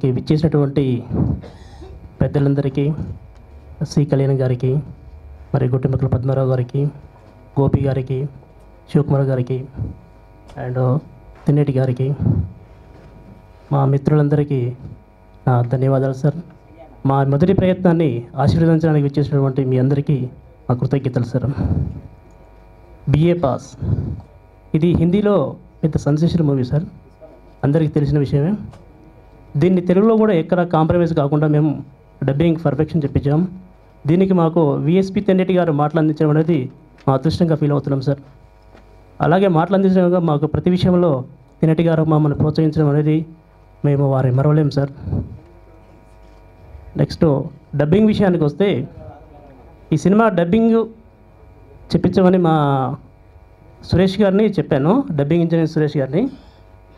ఇక్కడికి విచ్చేసినటువంటి పెద్దలందరికీ, సి కళ్యాణ్ గారికి, మరి గుట్టిమక్కల పద్మారావు గారికి, గోపి గారికి, శివకుమార్ గారికి అండ్ తిన్నేటి గారికి, మా మిత్రులందరికీ నా ధన్యవాదాలు సార్. మా మొదటి ప్రయత్నాన్ని ఆశీర్వదించడానికి విచ్చేసినటువంటి మీ అందరికీ మా కృతజ్ఞతలు సార్. బిఏ పాస్ ఇది హిందీలో పెద్ద సెన్సేషన్ మూవీ సార్, అందరికీ తెలిసిన విషయమే. దీన్ని తెలుగులో కూడా ఎక్కడ కాంప్రమైజ్ కాకుండా మేము డబ్బింగ్ పర్ఫెక్షన్ చెప్పించాం. దీనికి మాకు విఎస్పి తెన్నేటి గారు మాటలు అందించడం అనేది మా అదృష్టంగా ఫీల్ అవుతున్నాం సార్. అలాగే మాటలు అందించడంగా మాకు ప్రతి విషయంలో తెన్నేటి గారు మమ్మల్ని ప్రోత్సహించడం అనేది మేము వారి మరవలేం సార్. నెక్స్ట్ డబ్బింగ్ విషయానికి వస్తే, ఈ సినిమా డబ్బింగ్ చెప్పించమని మా సురేష్ గారిని చెప్పాను, డబ్బింగ్ ఇంజనీర్ సురేష్ గారిని.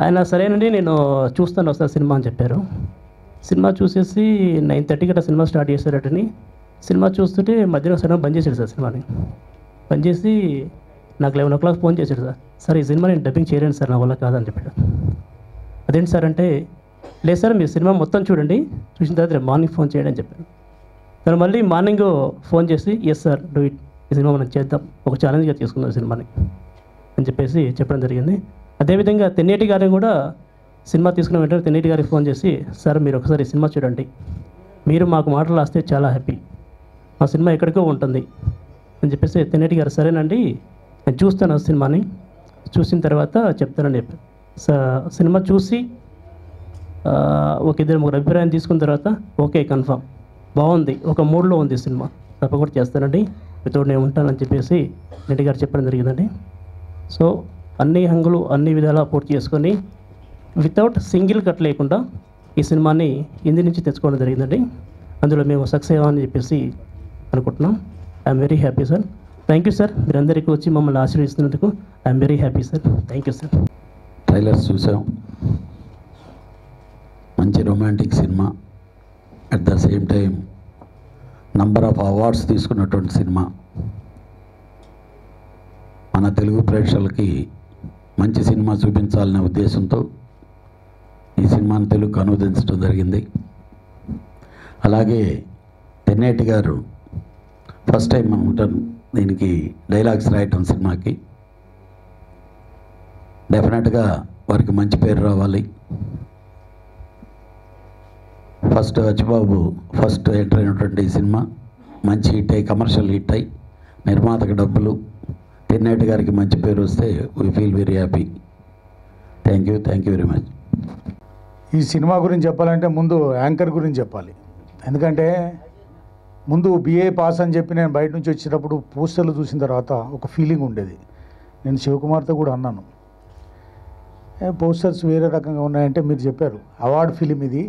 ఆయన సరేనండి నేను చూస్తాను ఒకసారి సినిమా అని చెప్పారు. సినిమా చూసేసి 9:30కి అట్లా సినిమా స్టార్ట్ చేశారటని. సినిమా చూస్తుంటే మధ్యలో సడన్ బంద్ చేశాడు సార్ సినిమాని. బంద్ చేసి నాకు 11 o'clock ఫోన్ చేశాడు సార్. సార్ ఈ సినిమా నేను డబ్బింగ్ చేయలేను సార్, నా వల్ల కాదని చెప్పాడు. అదేంటి సార్ అంటే, లేదు సార్ మీరు సినిమా మొత్తం చూడండి, చూసిన తర్వాత రేపు మార్నింగ్ ఫోన్ చేయండి అని చెప్పాను. తను మళ్ళీ మార్నింగ్ ఫోన్ చేసి ఎస్ సార్ డూ ఇట్, ఈ సినిమా మనం చేద్దాం, ఒక ఛాలెంజ్గా తీసుకుందాం సినిమాని అని చెప్పేసి చెప్పడం జరిగింది. అదేవిధంగా తెన్నేటి గారిని కూడా సినిమా తీసుకున్న వెంటనే తెన్నేటి గారికి ఫోన్ చేసి, సార్ మీరు ఒకసారి ఈ సినిమా చూడండి, మీరు మాకు మాటలు రాస్తే చాలా హ్యాపీ, మా సినిమా ఎక్కడికో ఉంటుంది అని చెప్పేసి తెన్నేటి గారు సరేనండి నేను చూస్తాను ఆ సినిమాని, చూసిన తర్వాత చెప్తానని చెప్పాను. సినిమా చూసి ఒక 2-3 అభిప్రాయం తీసుకున్న తర్వాత ఓకే కన్ఫామ్ బాగుంది, ఒక మూడ్లో ఉంది సినిమా, తప్పకుండా చేస్తానండి, మీతో నేను ఉంటానని చెప్పేసి రెడ్డి గారు చెప్పడం జరిగిందండి. సో అన్ని హంగులు అన్ని విధాలా పూర్తి చేసుకొని వితౌట్ సింగిల్ కట్ లేకుండా ఈ సినిమాని హిందీ నుంచి తెచ్చుకోవడం జరిగిందండి. అందులో మేము సక్సెస్ అయ్యామని చెప్పేసి అనుకుంటున్నాం. I'm very happy sir. Thank you sir, మీరందరికీ వచ్చి మమ్మల్ని ఆశీర్వదిస్తున్నందుకు I'm very happy sir. Thank you sir. Trailers చూసాం, మంచి romantic cinema, at the same time number of awards తీసుకున్నటువంటి సినిమా. మన తెలుగు ప్రేక్షకులకి మంచి సినిమా చూపించాలనే ఉద్దేశంతో ఈ సినిమాను తెలుగుకు అనువదించడం జరిగింది. అలాగే తెన్నేటి గారు ఫస్ట్ టైం ఉంటాను దీనికి డైలాగ్స్ రాయటం సినిమాకి. డెఫినెట్గా వారికి మంచి పేరు రావాలి. ఫస్ట్ అచ్చిబాబు ఫస్ట్ ఎంటర్ అయినటువంటి ఈ సినిమా మంచి హిట్ అయ్యి కమర్షియల్ హిట్ అయ్యి నిర్మాతకు డబ్బులు, తెన్నేటి గారికి మంచి పేరు వస్తే we feel very happy. Thank you very much. ఈ సినిమా గురించి చెప్పాలంటే ముందు యాంకర్ గురించి చెప్పాలి. ఎందుకంటే ముందు బిఏ పాస్ అని చెప్పి నేను బయట నుంచి వచ్చేటప్పుడు పోస్టర్లు చూసిన తర్వాత ఒక ఫీలింగ్ ఉండేది. నేను శివకుమార్తో కూడా అన్నాను, పోస్టర్స్ వేరే రకంగా ఉన్నాయంటే మీరు చెప్పారు అవార్డ్ ఫిలిం ఇది,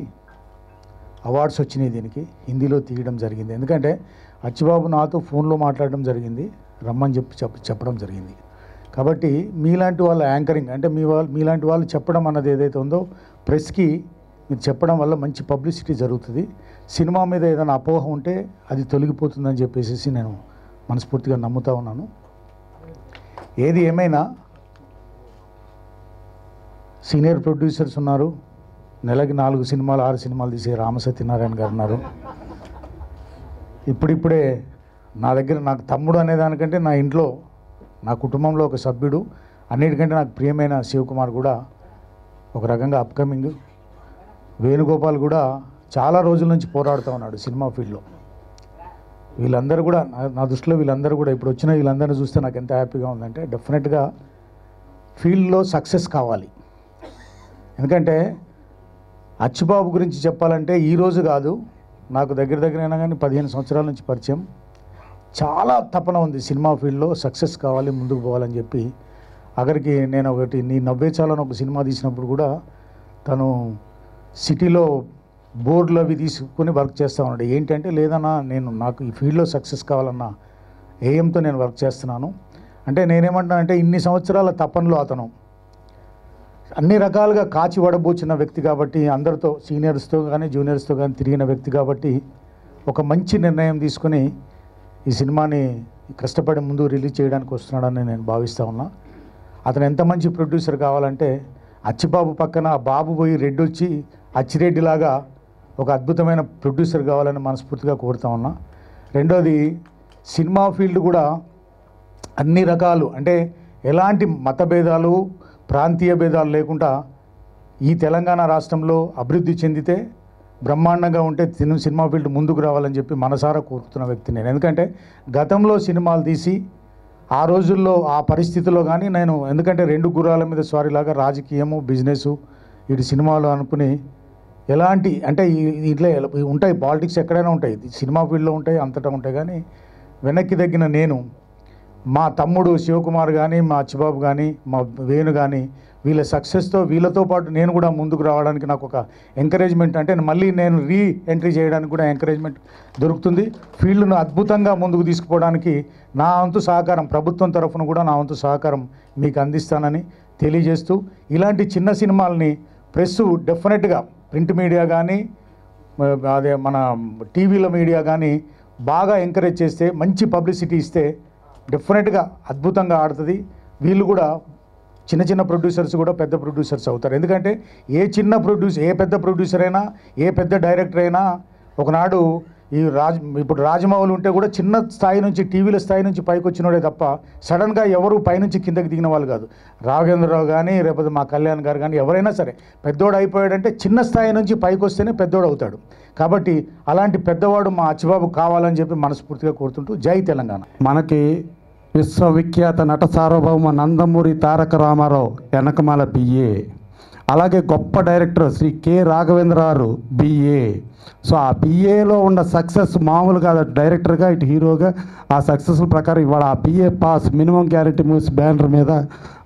అవార్డ్స్ వచ్చినాయి దీనికి, హిందీలో తీయడం జరిగింది. ఎందుకంటే అచ్చిబాబు నాతో ఫోన్లో మాట్లాడడం జరిగింది, రమ్మని చెప్పడం జరిగింది. కాబట్టి మీలాంటి వాళ్ళ యాంకరింగ్ అంటే మీలాంటి వాళ్ళు చెప్పడం అన్నది ఏదైతే ఉందో ప్రెస్కి మీరు చెప్పడం వల్ల మంచి పబ్లిసిటీ జరుగుతుంది. సినిమా మీద ఏదైనా అపోహ ఉంటే అది తొలగిపోతుందని చెప్పేసి నేను మనస్ఫూర్తిగా నమ్ముతా ఉన్నాను. ఏది ఏమైనా సీనియర్ ప్రొడ్యూసర్స్ ఉన్నారు, నెలకి 4 సినిమాలు 6 సినిమాలు తీసే రామసత్యనారాయణ గారు ఉన్నారు. ఇప్పుడిప్పుడే నా దగ్గర నాకు తమ్ముడు అనేదానికంటే నా ఇంట్లో నా కుటుంబంలో ఒక సభ్యుడు, అన్నిటికంటే నాకు ప్రియమైన శివకుమార్ కూడా ఒక రకంగా అప్కమింగ్. వేణుగోపాల్ కూడా చాలా రోజుల నుంచి పోరాడుతూ ఉన్నాడు సినిమా ఫీల్డ్లో. వీళ్ళందరూ కూడా నా దృష్టిలో వీళ్ళందరూ కూడా ఇప్పుడు వచ్చిన వీళ్ళందరినీ చూస్తే నాకు ఎంత హ్యాపీగా ఉందంటే డెఫినెట్గా ఫీల్డ్లో సక్సెస్ కావాలి. ఎందుకంటే అచ్చిబాబు గురించి చెప్పాలంటే ఈరోజు కాదు, నాకు దగ్గర అయినా కానీ 15 సంవత్సరాల నుంచి పరిచయం. చాలా తపన ఉంది సినిమా ఫీల్డ్లో సక్సెస్ కావాలి, ముందుకు పోవాలని చెప్పి. అక్కడికి నేను ఒకటి నీ నవ్వే చాలని ఒక సినిమా తీసినప్పుడు కూడా తను సిటీలో బోర్డులు అవి తీసుకొని వర్క్ చేస్తూ ఉన్నాడు. ఏంటంటే లేదన్నా నాకు ఈ ఫీల్డ్లో సక్సెస్ కావాలన్న ఏయంతో నేను వర్క్ చేస్తున్నాను అంటే నేనేమంటానంటే ఇన్ని సంవత్సరాల తపనలో అతను అన్ని రకాలుగా కాచి వడబోచిన వ్యక్తి కాబట్టి, అందరితో సీనియర్స్తో కానీ జూనియర్స్తో కానీ తిరిగిన వ్యక్తి కాబట్టి ఒక మంచి నిర్ణయం తీసుకొని ఈ సినిమాని కష్టపడి ముందు రిలీజ్ చేయడానికి వస్తున్నాడని నేను భావిస్తూ ఉన్నా. అతను ఎంత మంచి ప్రొడ్యూసర్ కావాలంటే అచ్చిబాబు పక్కన బాబు పోయి రెడ్డి వచ్చి అచ్చిరెడ్డిలాగా ఒక అద్భుతమైన ప్రొడ్యూసర్ కావాలని మనస్ఫూర్తిగా కోరుతా ఉన్నా. రెండోది, సినిమా ఫీల్డ్ కూడా అన్ని రకాలు అంటే ఎలాంటి మత భేదాలు ప్రాంతీయ భేదాలు లేకుండా ఈ తెలంగాణ రాష్ట్రంలో అభివృద్ధి చెందితే బ్రహ్మాండంగా ఉంటే సినిమా ఫీల్డ్ ముందుకు రావాలని చెప్పి మనసారా కోరుతున్న వ్యక్తి నేను. ఎందుకంటే గతంలో సినిమాలు తీసి ఆ రోజుల్లో ఆ పరిస్థితిలో కానీ నేను, ఎందుకంటే 2 గుర్రాల మీద స్వారీలాగా రాజకీయము బిజినెస్ ఇటు సినిమాలు అనుకుని ఎలాంటి అంటే ఇట్లా ఉంటాయి, పాలిటిక్స్ ఎక్కడైనా ఉంటాయి, సినిమా ఫీల్డ్లో ఉంటాయి, అంతటా ఉంటాయి. కానీ వెనక్కి తగ్గిన నేను, మా తమ్ముడు శివకుమార్ కానీ, మా అచ్చిబాబు కానీ, మా వేణు కానీ వీళ్ళ సక్సెస్తో వీళ్ళతో పాటు నేను కూడా ముందుకు రావడానికి నాకు ఒక ఎంకరేజ్మెంట్, అంటే మళ్ళీ నేను ఎంట్రీ చేయడానికి కూడా ఎంకరేజ్మెంట్ దొరుకుతుంది. ఫీల్డ్ను అద్భుతంగా ముందుకు తీసుకుపోవడానికి నా వంతు సహకారం, ప్రభుత్వం తరఫున కూడా నా వంతు సహకారం మీకు అందిస్తానని తెలియజేస్తూ, ఇలాంటి చిన్న సినిమాలని ప్రెస్ డెఫినెట్గా ప్రింట్ మీడియా కానీ అదే మన టీవీలో మీడియా కానీ బాగా ఎంకరేజ్ చేస్తే, మంచి పబ్లిసిటీ ఇస్తే డెఫినెట్గా అద్భుతంగా ఆడుతుంది. వీళ్ళు కూడా చిన్న చిన్న ప్రొడ్యూసర్స్ కూడా పెద్ద ప్రొడ్యూసర్స్ అవుతారు. ఎందుకంటే ఏ పెద్ద ప్రొడ్యూసర్ అయినా, ఏ పెద్ద డైరెక్టర్ అయినా ఒకనాడు ఇప్పుడు రాజమౌళి ఉంటే కూడా చిన్న స్థాయి నుంచి, టీవీల స్థాయి నుంచి పైకి వచ్చినోడే తప్ప సడన్గా ఎవరు పైనుంచి కిందకి దిగిన వాళ్ళు కాదు. రాఘవేంద్రరావు కానీ, లేకపోతే మా కళ్యాణ్ గారు కానీ, ఎవరైనా సరే పెద్దోడు అయిపోయాడంటే చిన్న స్థాయి నుంచి పైకి వస్తేనే పెద్దోడు అవుతాడు. కాబట్టి అలాంటి పెద్దవాడు మా అచ్చిబాబు కావాలని చెప్పి మనస్ఫూర్తిగా కోరుతుంటూ జై తెలంగాణ. మనకి విశ్వవిఖ్యాత నట సార్వభౌమ నందమూరి తారక రామారావు వెనకమాల బిఏ, అలాగే గొప్ప director Shri K Raghavendra Rao BA. So ఆ బిఏలో ఉన్న సక్సెస్ మామూలుగా డైరెక్టర్గా ఇటు హీరోగా ఆ సక్సెస్ ప్రకారం ఇవాళ ఆ BA pass minimum guarantee movies banner మీద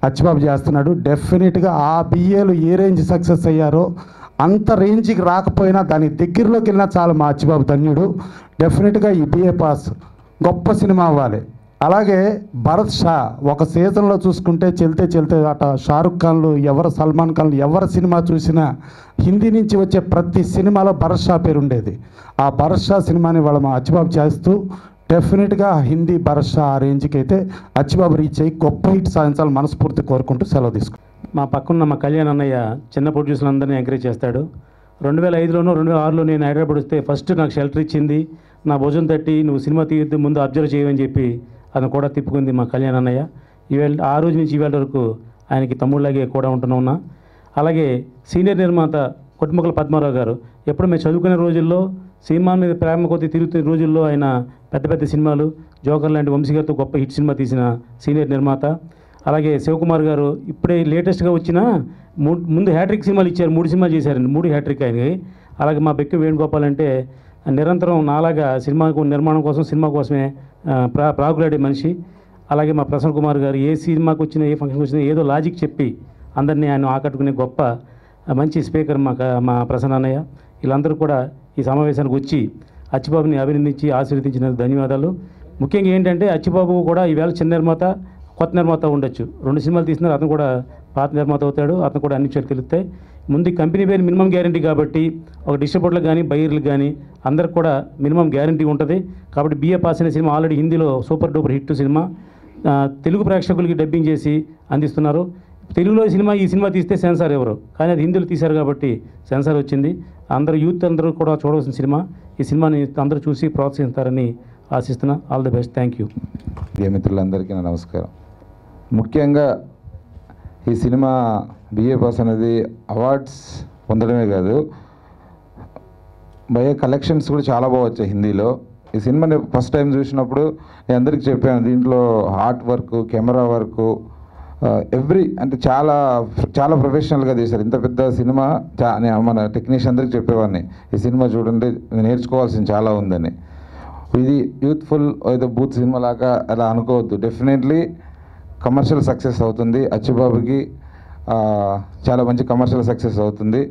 అచ్చిబాబు చేస్తున్నాడు. డెఫినెట్గా ఆ బిఏలు ఏ రేంజ్ సక్సెస్ అయ్యారో అంత రేంజ్కి రాకపోయినా దాని దగ్గరలోకి వెళ్ళినా చాలు మా అచ్చిబాబు ధన్యుడు. డెఫినెట్గా ఈ బిఏ పాస్ గొప్ప సినిమా అవ్వాలి. అలాగే భరత్ షా ఒక సీజన్లో చూసుకుంటే చెల్తే అట షారుఖ్ ఖాన్లు ఎవరు, సల్మాన్ ఖాన్లు ఎవరి సినిమా చూసినా హిందీ నుంచి వచ్చే ప్రతి సినిమాలో భరత్ షా పేరు ఉండేది. ఆ భరత్ షా సినిమాని వాళ్ళ మా అచ్చిబాబు చేస్తూ డెఫినెట్గా హిందీ భరత్ షా ఆ రేంజ్కి అయితే అచ్చిబాబు రీచ్ అయ్యి గొప్ప హిట్ సాధించాలని మనస్ఫూర్తి కోరుకుంటూ సెలవు తీసుకుంటాం. మా పక్కన మా కళ్యాణ్ అన్నయ్య చిన్న ప్రొడ్యూసర్లందరినీ ఎంకరేజ్ చేస్తాడు. 2005లోనో 2006లో నేను హైదరాబాద్ వస్తే ఫస్ట్ నాకు షెల్టర్ ఇచ్చింది, నా భుజం తట్టి నువ్వు సినిమా తీయొద్దు ముందు అబ్జర్వ్ చేయమని చెప్పి అతను కూడా తిప్పుకుంది మా కళ్యాణ్ అన్నయ్య. ఆ రోజు నుంచి ఈవేళ వరకు ఆయనకి తమ్ముళ్ళలాగే కూడా ఉంటున్నా. అలాగే సీనియర్ నిర్మాత కొట్టుముక్కల పద్మారావు గారు ఎప్పుడు మేము చదువుకునే రోజుల్లో సినిమా మీద ప్రేమ కొద్ది తిరుగుతున్న రోజుల్లో ఆయన పెద్ద పెద్ద సినిమాలు జోకర్ లాంటి వంశీ గారితో గొప్ప హిట్ సినిమా తీసిన సీనియర్ నిర్మాత. అలాగే శివకుమార్ గారు ఇప్పుడే లేటెస్ట్గా వచ్చిన ముందు హ్యాట్రిక్ సినిమాలు ఇచ్చారు, 3 సినిమాలు చేశారండి, 3 హ్యాట్రిక్ ఆయనకి. అలాగే మా బెక్కి వేణుగోపాల్ అంటే నిరంతరం నాలాగా సినిమాకు నిర్మాణం కోసం సినిమా కోసమే ప్రాకులాడే మనిషి. అలాగే మా ప్రసన్న కుమార్ గారు ఏ సినిమాకి వచ్చినా ఏ ఫంక్షన్కి వచ్చినా ఏదో లాజిక్ చెప్పి అందరినీ ఆయన ఆకట్టుకునే గొప్ప మంచి స్పీకర్ మా ప్రసన్న అన్నయ్య. వీళ్ళందరూ కూడా ఈ సమావేశానికి వచ్చి అచ్చిబాబుని అభినందించి ఆశీర్వదించిన ధన్యవాదాలు. ముఖ్యంగా ఏంటంటే అచ్చిబాబు కూడా ఈవేళ చిన్న నిర్మాత కొత్త నిర్మాత ఉండొచ్చు, 2 సినిమాలు తీసినారు, అతను కూడా పాత నిర్మాత అవుతాడు, అతను కూడా అన్ని విషయాలు తెలుస్తాయి. ముందు కంపెనీ పేరు మినిమం గ్యారంటీ కాబట్టి ఒక డిస్ట్రిబ్యూటర్లకు కానీ బయ్యర్లకు కానీ అందరికి కూడా మినిమం గ్యారంటీ ఉంటుంది. కాబట్టి బిఏ పాస్ అనే సినిమా ఆల్రెడీ హిందీలో super duper hit cinema, Telugu ప్రేక్షకులకి డబ్బింగ్ చేసి అందిస్తున్నారు. తెలుగులో ఈ సినిమా తీస్తే సెన్సార్ ఎవరు, కానీ అది హిందీలో తీశారు కాబట్టి సెన్సార్ వచ్చింది. అందరూ యూత్ అందరూ కూడా చూడవలసిన సినిమా. ఈ సినిమాని అందరూ చూసి ప్రోత్సహిస్తారని ఆశిస్తున్నా. All the best, thank you. మిత్రులందరికీ నా నమస్కారం. ముఖ్యంగా ఈ సినిమా బిఏ పాస్ అనేది అవార్డ్స్ పొందడమే కాదు, భయ కలెక్షన్స్ కూడా చాలా బాగా వచ్చాయి హిందీలో. ఈ సినిమా నేను ఫస్ట్ టైం చూసినప్పుడు నేను అందరికీ చెప్పాను, దీంట్లో ఆర్ట్ వర్క్, కెమెరా వర్క్, అంటే చాలా చాలా ప్రొఫెషనల్గా తీశారు. ఇంత పెద్ద సినిమా మన టెక్నీషియన్ అందరికీ చెప్పేవాడిని, ఈ సినిమా చూడండి నేర్చుకోవాల్సింది చాలా ఉందని. ఇది యూత్ఫుల్ ఏదో బూత్ సినిమా లాగా అలా అనుకోవద్దు. డెఫినెట్లీ కమర్షియల్ సక్సెస్ అవుతుంది. అచ్చిబాబుకి చాలా మంచి కమర్షియల్ సక్సెస్ అవుతుంది.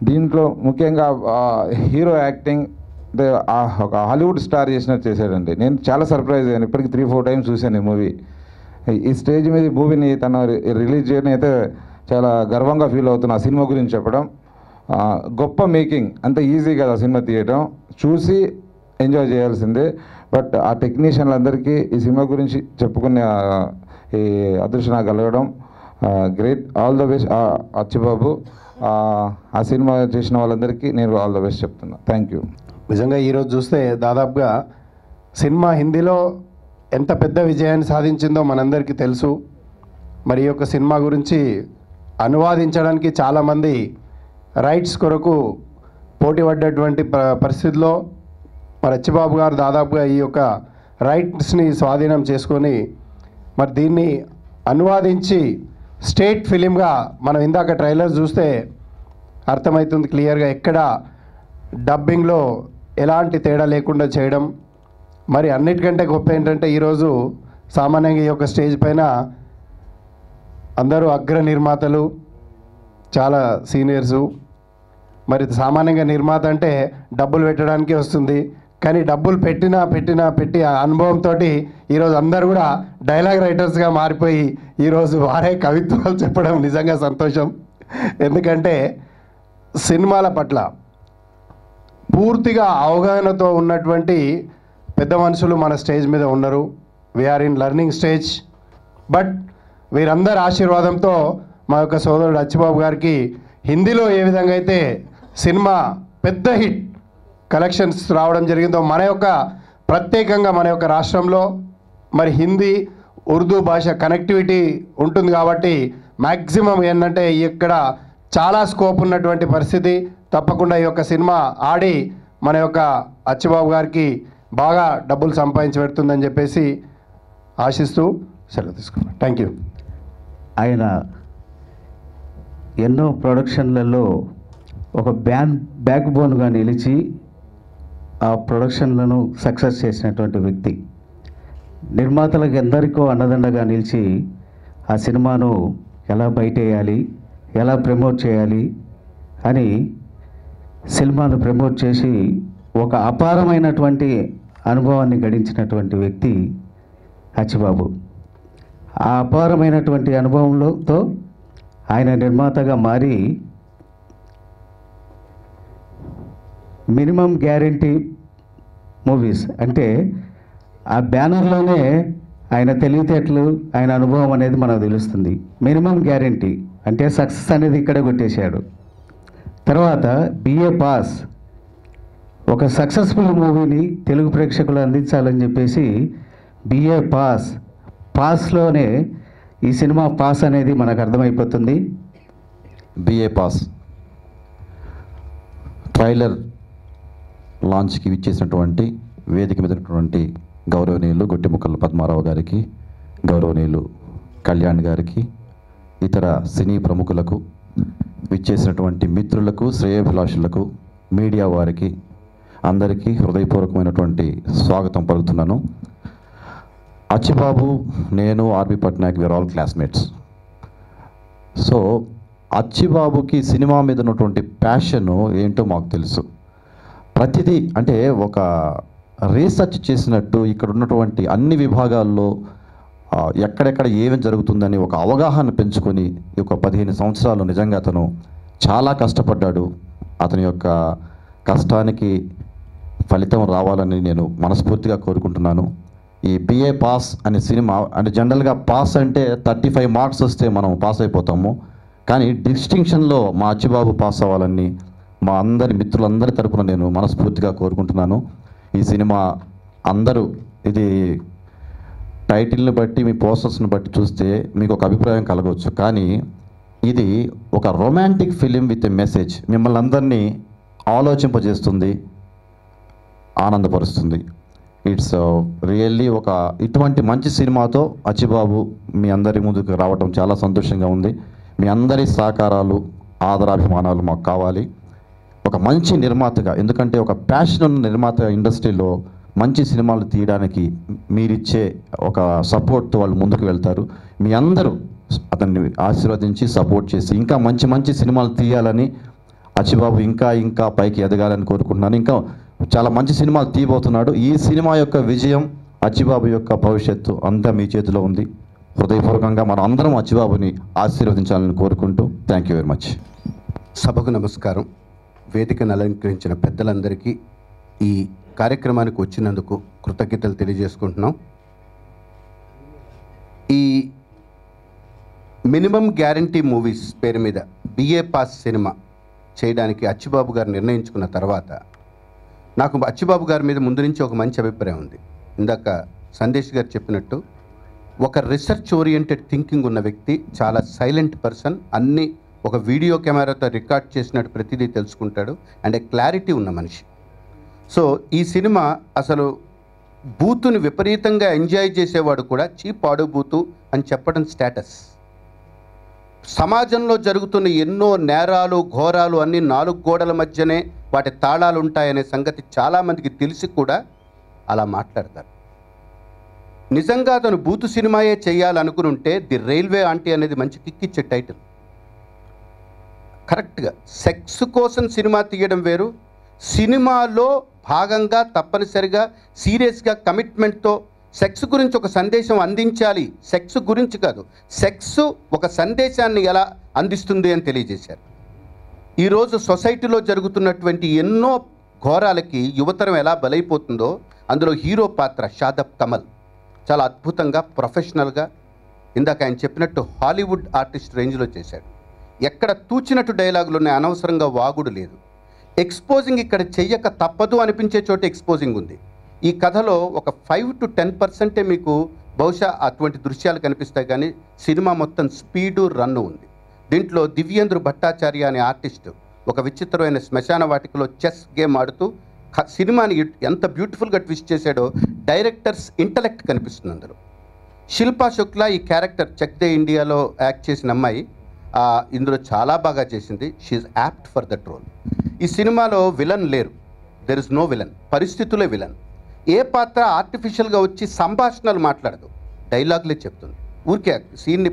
దీంట్లో ముఖ్యంగా హీరో యాక్టింగ్ అంటే ఒక హాలీవుడ్ స్టార్ చేసినట్టు చేశాడండి. నేను చాలా సర్ప్రైజ్ అయ్యాను. ఇప్పటికి 3-4 టైమ్స్ చూశాను ఈ మూవీ. ఈ స్టేజ్ మీద ఈ మూవీని తను రిలీజ్ చేయడం అయితే చాలా గర్వంగా ఫీల్ అవుతున్నా. ఆ సినిమా గురించి చెప్పడం గొప్ప మేకింగ్, అంత ఈజీ కదా సినిమా తీయడం, చూసి ఎంజాయ్ చేయాల్సిందే. బట్ ఆ టెక్నీషియన్లందరికీ ఈ సినిమా గురించి చెప్పుకునే ఈ అదృష్టం నాకు కలగడం great. All the best Achibabu. ఆ సినిమా చేసిన వాళ్ళందరికీ నేను ఆల్ ద బెస్ట్ చెప్తున్నా. Thank you. నిజంగా ఈరోజు చూస్తే దాదాపుగా సినిమా హిందీలో ఎంత పెద్ద విజయాన్ని సాధించిందో మనందరికీ తెలుసు. మరి ఈ యొక్క సినిమా గురించి అనువాదించడానికి చాలామంది రైట్స్ కొరకు పోటీ పడ్డటువంటి పరిస్థితిలో మరి అచ్చిబాబు గారు దాదాపుగా ఈ యొక్క రైట్స్ని స్వాధీనం చేసుకొని మరి దీన్ని అనువాదించి స్టేట్ ఫిలింగా మనం ఇందాక ట్రైలర్ చూస్తే అర్థమవుతుంది క్లియర్గా, ఎక్కడ డబ్బింగ్లో ఎలాంటి తేడా లేకుండా చేయడం. మరి అన్నిటికంటే గొప్ప ఏంటంటే ఈరోజు సామాన్యంగా ఈ యొక్క స్టేజ్ పైన అందరూ అగ్ర నిర్మాతలు, చాలా సీనియర్సు. మరి సామాన్యంగా నిర్మాత అంటే డబ్బులు పెట్టడానికి వస్తుంది, కానీ డబ్బులు పెట్టి ఆ అనుభవంతో ఈరోజు అందరూ కూడా డైలాగ్ రైటర్స్గా మారిపోయి ఈరోజు వారే కవిత్వాలు చెప్పడం నిజంగా సంతోషం. ఎందుకంటే సినిమాల పట్ల పూర్తిగా అవగాహనతో ఉన్నటువంటి పెద్ద మనుషులు మన స్టేజ్ మీద ఉన్నారు. We are in learning stage. But వీరందరి ఆశీర్వాదంతో మా యొక్క సోదరుడు అచ్చిబాబు గారికి హిందీలో ఏ విధంగా అయితే సినిమా పెద్ద హిట్ కలెక్షన్స్ రావడం జరిగిందో, మన యొక్క ప్రత్యేకంగా మన యొక్క రాష్ట్రంలో మరి హిందీ ఉర్దూ భాష కనెక్టివిటీ ఉంటుంది కాబట్టి మ్యాక్సిమం ఏంటంటే ఇక్కడ చాలా స్కోప్ ఉన్నటువంటి పరిస్థితి. తప్పకుండా ఈ యొక్క సినిమా ఆడి మన యొక్క అచ్చిబాబు గారికి బాగా డబ్బులు సంపాదించి పెడుతుందని చెప్పేసి ఆశిస్తూ సెలవు తీసుకున్నాను. Thank you. ఆయన ఎన్నో ప్రొడక్షన్లలో ఒక బ్యాక్ బోన్గా నిలిచి ఆ ప్రొడక్షన్లను సక్సెస్ చేసినటువంటి వ్యక్తి. నిర్మాతలకు ఎందరికో అండదండగా నిలిచి ఆ సినిమాను ఎలా బయటేయాలి, ఎలా ప్రమోట్ చేయాలి అని సినిమాను ప్రమోట్ చేసి ఒక అపారమైనటువంటి అనుభవాన్ని గడించినటువంటి వ్యక్తి అచ్చిబాబు. ఆ అపారమైనటువంటి అనుభవంతో ఆయన నిర్మాతగా మారి మినిమం గ్యారంటీ మూవీస్ అంటే ఆ బ్యానర్లోనే ఆయన తెలివితేటలు, ఆయన అనుభవం అనేది మనకు తెలుస్తుంది. మినిమం గ్యారంటీ అంటే సక్సెస్ అనేది ఇక్కడ కొట్టేశాడు. తర్వాత బిఏ పాస్, ఒక సక్సెస్ఫుల్ మూవీని తెలుగు ప్రేక్షకులు అందించాలని చెప్పేసి బిఏ పాస్లోనే ఈ సినిమా పాస్ అనేది మనకు అర్థమైపోతుంది. బిఏ పాస్ ట్రైలర్ లాంచ్కి విచ్చేసినటువంటి వేదిక మీద ఉన్నటువంటి గౌరవనీయులు గొట్టిముక్కల పద్మారావు గారికి, గౌరవనీయులు కళ్యాణ్ గారికి, ఇతర సినీ ప్రముఖులకు, విచ్చేసినటువంటి మిత్రులకు, శ్రేయోభిలాషులకు, మీడియా వారికి అందరికీ హృదయపూర్వకమైనటువంటి స్వాగతం పలుకుతున్నాను. అచ్చిబాబు, నేను, R B Patnaik, we are all classmates. So అచ్చిబాబుకి సినిమా మీద ఉన్నటువంటి ప్యాషను ఏంటో మాకు తెలుసు. ప్రతిదీ అంటే ఒక రీసెర్చ్ చేసినట్టు ఇక్కడ ఉన్నటువంటి అన్ని విభాగాల్లో ఎక్కడెక్కడ ఏమి జరుగుతుందని ఒక అవగాహన పెంచుకొని ఈ యొక్క 15 సంవత్సరాలు నిజంగా అతను చాలా కష్టపడ్డాడు. అతని యొక్క కష్టానికి ఫలితం రావాలని నేను మనస్ఫూర్తిగా కోరుకుంటున్నాను. ఈ బిఏ పాస్ అనే సినిమా అంటే జనరల్గా పాస్ అంటే 35 మార్క్స్ వస్తే మనం పాస్ అయిపోతాము, కానీ డిస్టింక్షన్లో మా అచ్చిబాబు పాస్ అవ్వాలని మా అందరి మిత్రులందరి తరపున నేను మనస్ఫూర్తిగా కోరుకుంటున్నాను. ఈ సినిమా అందరూ ఇది టైటిల్ని బట్టి మీ పోస్టర్స్ని బట్టి చూస్తే మీకు ఒక అభిప్రాయం కలగవచ్చు, కానీ ఇది ఒక romantic film with a message. మిమ్మల్ని అందరినీ ఆలోచింపజేస్తుంది, ఆనందపరుస్తుంది. ఇట్స్ రియల్లీ ఒక ఇటువంటి మంచి సినిమాతో అచ్చిబాబు మీ అందరి ముందుకు రావడం చాలా సంతోషంగా ఉంది. మీ అందరి సహకారాలు, ఆదరాభిమానాలు మాకు కావాలి. ఒక మంచి నిర్మాతగా, ఎందుకంటే ఒక ప్యాషన్ ఉన్న నిర్మాత ఇండస్ట్రీలో మంచి సినిమాలు తీయడానికి మీరిచ్చే ఒక సపోర్ట్తో వాళ్ళు ముందుకు వెళ్తారు. మీ అందరూ అతన్ని ఆశీర్వదించి సపోర్ట్ చేసి ఇంకా మంచి మంచి సినిమాలు తీయాలని, అచ్చిబాబు ఇంకా ఇంకా పైకి ఎదగాలని కోరుకుంటున్నాను. ఇంకా చాలా మంచి సినిమాలు తీయబోతున్నాడు. ఈ సినిమా యొక్క విజయం, అచ్చిబాబు యొక్క భవిష్యత్తు అంతా మీ చేతిలో ఉంది. హృదయపూర్వకంగా మనం అందరం అచ్చిబాబుని ఆశీర్వదించాలని కోరుకుంటూ థ్యాంక్ యూ వెరీ మచ్. సభకు నమస్కారం. వేదికను అలంకరించిన పెద్దలందరికీ ఈ కార్యక్రమానికి వచ్చినందుకు కృతజ్ఞతలు తెలియజేసుకుంటున్నాం. ఈ మినిమం గ్యారంటీ మూవీస్ పేరు మీద బిఏ పాస్ సినిమా చేయడానికి అచ్చిబాబు గారు నిర్ణయించుకున్న తర్వాత నాకు అచ్చిబాబు గారి మీద ముందు నుంచి ఒక మంచి అభిప్రాయం ఉంది. ఇందాక సందేశ్ గారు చెప్పినట్టు ఒక రీసెర్చ్ ఓరియంటెడ్ థింకింగ్ ఉన్న వ్యక్తి, చాలా సైలెంట్ పర్సన్, అన్నీ ఒక వీడియో కెమెరాతో రికార్డ్ చేసినట్టు ప్రతిదీ తెలుసుకుంటాడు, అండ్ క్లారిటీ ఉన్న మనిషి. సో ఈ సినిమా అసలు బూతుని విపరీతంగా ఎంజాయ్ చేసేవాడు కూడా చీప్ ఆడు బూతు అని చెప్పడం స్టేటస్. సమాజంలో జరుగుతున్న ఎన్నో నేరాలు ఘోరాలు అన్నీ 4 గోడల మధ్యనే వాటి తాళాలు ఉంటాయనే సంగతి చాలామందికి తెలిసి కూడా అలా మాట్లాడతారు. నిజంగా అతను బూతు సినిమాయే చేయాలనుకుని ఉంటే ది రైల్వే ఆంటీ అనేది మంచి కిక్కిచ్చే టైటిల్. కరెక్ట్గా సెక్స్ కోసం సినిమా తీయడం వేరు, సినిమాలో భాగంగా తప్పనిసరిగా సీరియస్గా కమిట్మెంట్తో సెక్స్ గురించి ఒక సందేశం అందించాలి. సెక్స్ గురించి కాదు, సెక్స్ ఒక సందేశాన్ని ఎలా అందిస్తుంది అని తెలియజేశారు. ఈరోజు సొసైటీలో జరుగుతున్నటువంటి ఎన్నో ఘోరాలకి యువతరం ఎలా బలైపోతుందో అందులో హీరో పాత్ర షాదబ్ కమల్ చాలా అద్భుతంగా ప్రొఫెషనల్గా, ఇందాక ఆయన చెప్పినట్టు హాలీవుడ్ ఆర్టిస్ట్ రేంజ్లో చేశాడు. ఎక్కడ తూచినట్టు డైలాగులు ఉన్నాయి, అనవసరంగా వాగుడు లేదు. ఎక్స్పోజింగ్ ఇక్కడ చెయ్యక తప్పదు అనిపించే చోట ఎక్స్పోజింగ్ ఉంది. ఈ కథలో ఒక 5 to 10% మీకు బహుశా అటువంటి దృశ్యాలు కనిపిస్తాయి, కానీ సినిమా మొత్తం స్పీడు రన్ను ఉంది. దీంట్లో దివ్యేంద్ర భట్టాచార్య అనే ఆర్టిస్టు ఒక విచిత్రమైన శ్మశాన వాటికలో చెస్ గేమ్ ఆడుతూ సినిమాని ఎంత బ్యూటిఫుల్గా ట్విస్ట్ చేశాడో డైరెక్టర్స్ ఇంటలెక్ట్ కనిపిస్తుంది అందులో. శిల్పా శుక్లా ఈ క్యారెక్టర్ చెక్ దే ఇండియాలో యాక్ట్ చేసిన అమ్మాయి ఇందులో చాలా బాగా చేసింది. She apt for that role. ఈ సినిమాలో విలన్ లేరు, దెర్ ఇస్ నో విలన్, పరిస్థితులే విలన్. ఏ పాత్ర ఆర్టిఫిషియల్గా వచ్చి సంభాషణలు మాట్లాడదు, డైలాగులే చెప్తుంది. ఊరికే సీన్ని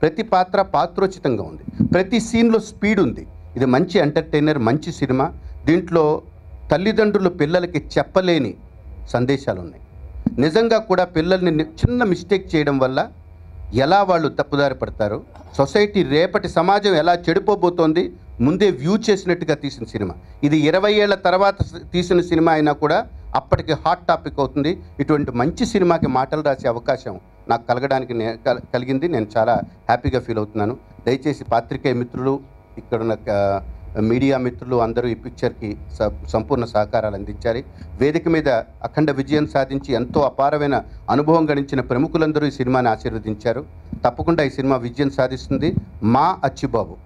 ప్రతి పాత్ర పాత్రోచితంగా ఉంది, ప్రతి సీన్లో స్పీడ్ ఉంది. ఇది మంచి ఎంటర్టైనర్, మంచి సినిమా. దీంట్లో తల్లిదండ్రులు పిల్లలకి చెప్పలేని సందేశాలు ఉన్నాయి. నిజంగా కూడా పిల్లల్ని చిన్న మిస్టేక్ చేయడం వల్ల ఎలా వాళ్ళు తప్పుదారి పడతారు, సొసైటీ రేపటి సమాజం ఎలా చెడిపోబోతోంది ముందే వ్యూ చేసినట్టుగా తీసిన సినిమా. ఇది 20 ఏళ్ల తర్వాత తీసిన సినిమా అయినా కూడా అప్పటికి హాట్ టాపిక్ అవుతుంది. ఇటువంటి మంచి సినిమాకి మాటలు రాసే అవకాశం నాకు కలిగింది. నేను చాలా హ్యాపీగా ఫీల్ అవుతున్నాను. దయచేసి పాత్రికేయ మిత్రులు, ఇక్కడున్న మీడియా మిత్రులు అందరూ ఈ పిక్చర్కి సంపూర్ణ సహకారాలు అందించాలి. వేదిక మీద అఖండ విజయం సాధించి ఎంతో అపారమైన అనుభవం గడించిన ప్రముఖులందరూ ఈ సినిమాని ఆశీర్వదించారు. తప్పకుండా ఈ సినిమా విజయం సాధిస్తుంది. మా అచ్చిబాబు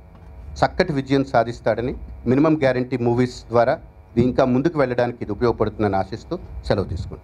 చక్కటి విజయం సాధిస్తాడని మినిమం గ్యారంటీ మూవీస్ ద్వారా ఇంకా ముందుకు వెళ్ళడానికి ఇది ఉపయోగపడుతుందని ఆశిస్తూ సెలవు తీసుకుంటాను.